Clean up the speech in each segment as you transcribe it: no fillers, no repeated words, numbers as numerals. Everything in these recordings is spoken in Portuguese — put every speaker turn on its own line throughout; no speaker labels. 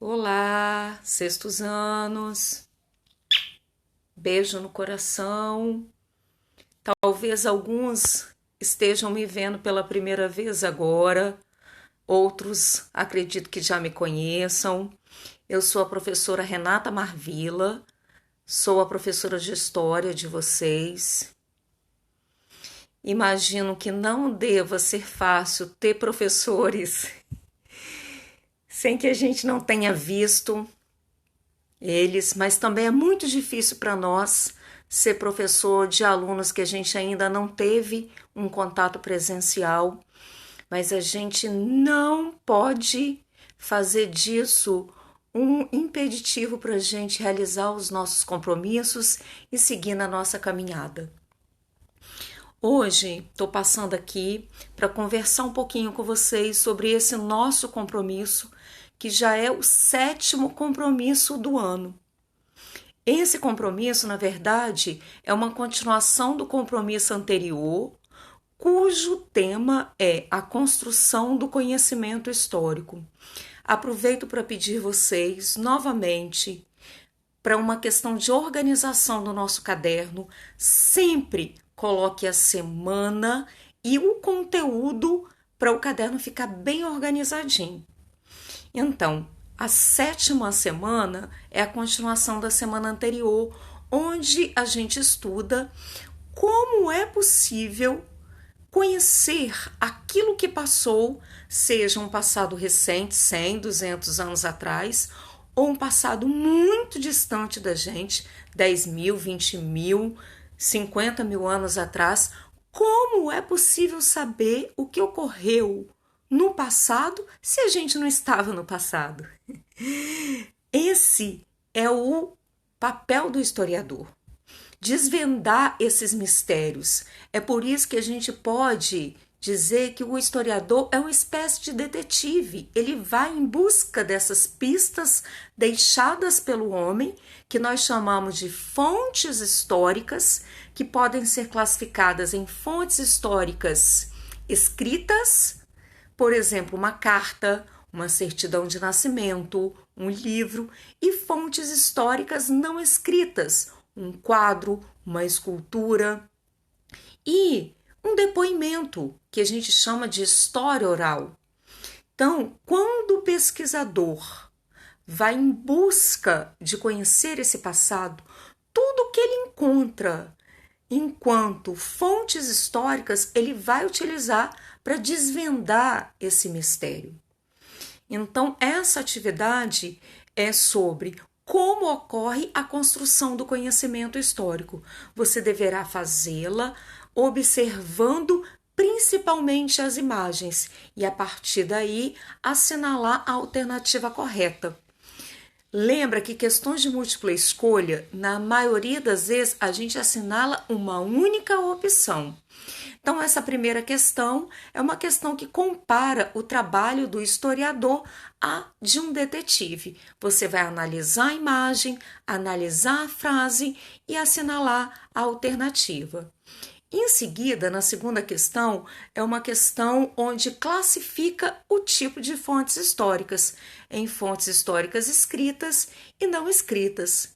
Olá, sextos anos, beijo no coração. Talvez alguns estejam me vendo pela primeira vez agora, outros acredito que já me conheçam. Eu sou a professora Renata Marvila, sou a professora de história de vocês. Imagino que não deva ser fácil ter professores sem que a gente não tenha visto eles, mas também é muito difícil para nós ser professor de alunos que a gente ainda não teve um contato presencial, mas a gente não pode fazer disso um impeditivo para a gente realizar os nossos compromissos e seguir na nossa caminhada. Hoje estou passando aqui para conversar um pouquinho com vocês sobre esse nosso compromisso, que já é o 7º compromisso do ano. Esse compromisso, na verdade, é uma continuação do compromisso anterior, cujo tema é a construção do conhecimento histórico. Aproveito para pedir vocês novamente para uma questão de organização do nosso caderno, sempre coloque a semana e o conteúdo para o caderno ficar bem organizadinho. Então, a 7ª semana é a continuação da semana anterior, onde a gente estuda como é possível conhecer aquilo que passou, seja um passado recente, 100, 200 anos atrás, ou um passado muito distante da gente, 10 mil, 20 mil, 50 mil anos atrás. Como é possível saber o que ocorreu no passado se a gente não estava no passado? Esse é o papel do historiador, desvendar esses mistérios. É por isso que a gente pode dizer que o historiador é uma espécie de detetive. Ele vai em busca dessas pistas deixadas pelo homem, que nós chamamos de fontes históricas, que podem ser classificadas em fontes históricas escritas, por exemplo, uma carta, uma certidão de nascimento, um livro, e fontes históricas não escritas, um quadro, uma escultura e um depoimento, que a gente chama de história oral. Então, quando o pesquisador vai em busca de conhecer esse passado, tudo que ele encontra enquanto fontes históricas, ele vai utilizar para desvendar esse mistério. Então, essa atividade é sobre como ocorre a construção do conhecimento histórico. Você deverá fazê-la observando principalmente as imagens e, a partir daí, assinalar a alternativa correta. Lembra que questões de múltipla escolha, na maioria das vezes, a gente assinala uma única opção. Então, essa primeira questão é uma questão que compara o trabalho do historiador a de um detetive. Você vai analisar a imagem, analisar a frase e assinalar a alternativa. Em seguida, na segunda questão, é uma questão onde classifica o tipo de fontes históricas em fontes históricas escritas e não escritas.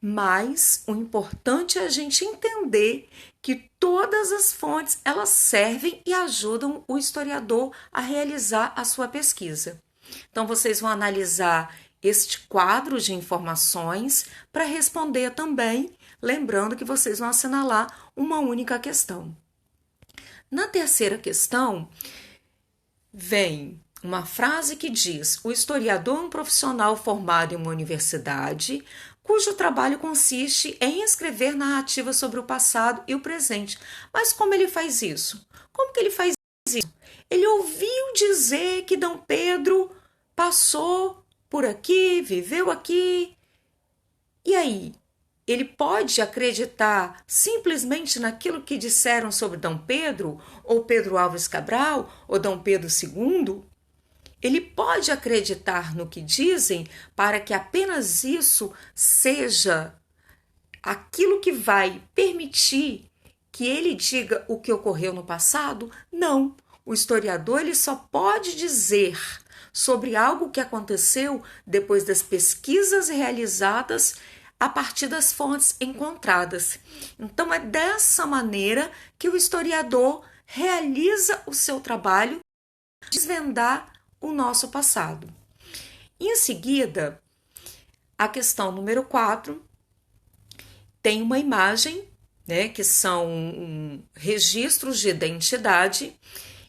Mas o importante é a gente entender que todas as fontes elas servem e ajudam o historiador a realizar a sua pesquisa. Então, vocês vão analisar este quadro de informações para responder também, lembrando que vocês vão assinalar uma única questão. Na terceira questão, vem uma frase que diz: o historiador é um profissional formado em uma universidade, cujo trabalho consiste em escrever narrativas sobre o passado e o presente. Mas como ele faz isso? Como que ele faz isso? Ele ouviu dizer que Dom Pedro passou por aqui, viveu aqui. E aí? Ele pode acreditar simplesmente naquilo que disseram sobre Dom Pedro, ou Pedro Álvares Cabral, ou Dom Pedro II? Ele pode acreditar no que dizem para que apenas isso seja aquilo que vai permitir que ele diga o que ocorreu no passado? Não. O historiador ele só pode dizer sobre algo que aconteceu depois das pesquisas realizadas a partir das fontes encontradas. Então, é dessa maneira que o historiador realiza o seu trabalho de desvendar o nosso passado. Em seguida, a questão número 4 tem uma imagem, né, que são registros de identidade.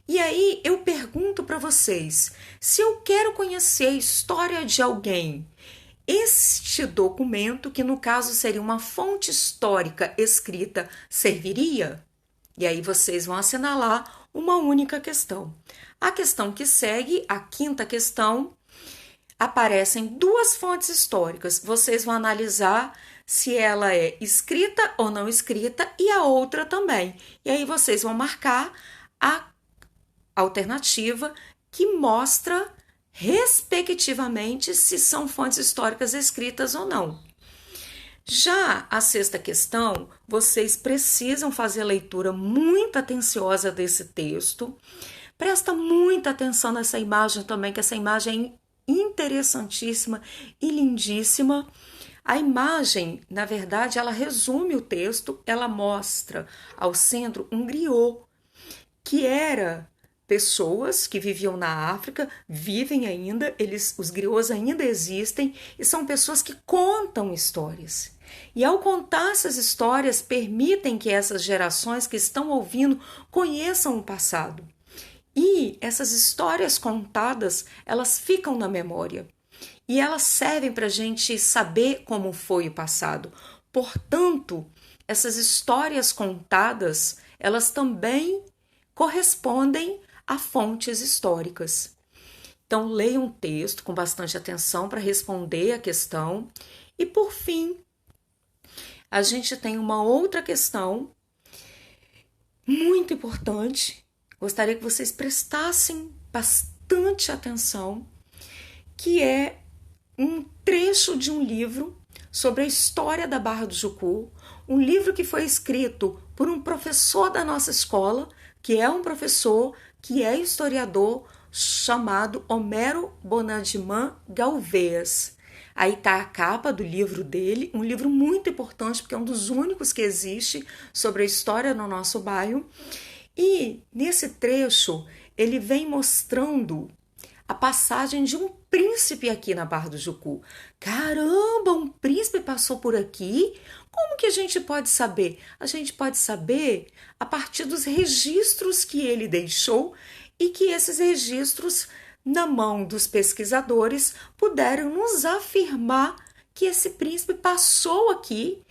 E aí eu pergunto para vocês, se eu quero conhecer a história de alguém, este documento, que no caso seria uma fonte histórica escrita, serviria? E aí vocês vão assinalar uma única questão. A questão que segue, a quinta questão, aparecem duas fontes históricas. Vocês vão analisar se ela é escrita ou não escrita e a outra também. E aí vocês vão marcar a alternativa que mostra, respectivamente, se são fontes históricas escritas ou não. Já a sexta questão, vocês precisam fazer a leitura muito atenciosa desse texto. Presta muita atenção nessa imagem também, que essa imagem é interessantíssima e lindíssima. A imagem, na verdade, ela resume o texto, ela mostra ao centro um griot, que era pessoas que viviam na África, vivem ainda, os griots ainda existem, e são pessoas que contam histórias. E ao contar essas histórias, permitem que essas gerações que estão ouvindo conheçam o passado. E essas histórias contadas, elas ficam na memória. E elas servem para a gente saber como foi o passado. Portanto, essas histórias contadas, elas também correspondem a fontes históricas. Então, leia um texto com bastante atenção para responder a questão. E, por fim, a gente tem uma outra questão muito importante. Gostaria que vocês prestassem bastante atenção, que é um trecho de um livro sobre a história da Barra do Jucu, um livro que foi escrito por um professor da nossa escola, que é um professor que é historiador, chamado Homero Bonadiman Galvez. Aí está a capa do livro dele, um livro muito importante, porque é um dos únicos que existe sobre a história no nosso bairro. E nesse trecho ele vem mostrando a passagem de um príncipe aqui na Barra do Jucu. Caramba, um príncipe passou por aqui? Como que a gente pode saber? A gente pode saber a partir dos registros que ele deixou e que esses registros, na mão dos pesquisadores, puderam nos afirmar que esse príncipe passou aqui,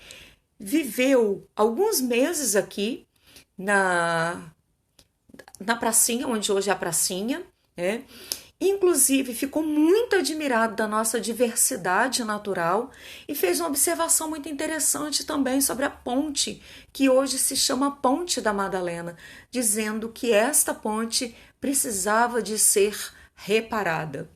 viveu alguns meses aqui na pracinha, onde hoje é a pracinha, né? Inclusive, ficou muito admirado da nossa diversidade natural e fez uma observação muito interessante também sobre a ponte, que hoje se chama Ponte da Madalena, dizendo que esta ponte precisava de ser reparada.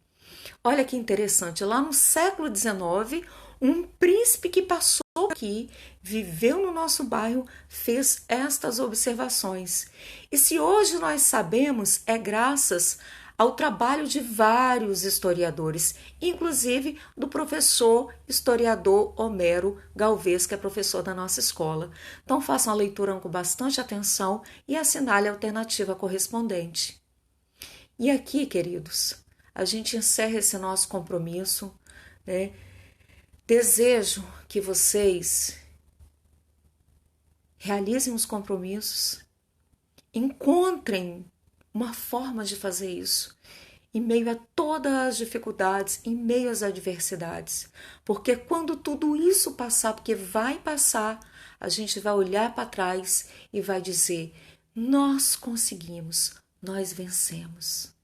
Olha que interessante, lá no século XIX, um príncipe que passou aqui, viveu no nosso bairro, fez estas observações. E se hoje nós sabemos, é graças ao trabalho de vários historiadores, inclusive do professor historiador Homero Galvez, que é professor da nossa escola. Então façam a leitura com bastante atenção e assinale a alternativa correspondente. E aqui, queridos, a gente encerra esse nosso compromisso, né? Desejo que vocês realizem os compromissos, encontrem uma forma de fazer isso, em meio a todas as dificuldades, em meio às adversidades. Porque quando tudo isso passar, porque vai passar, a gente vai olhar para trás e vai dizer: nós conseguimos, nós vencemos.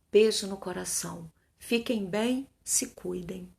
Beijo no coração. Fiquem bem, se cuidem.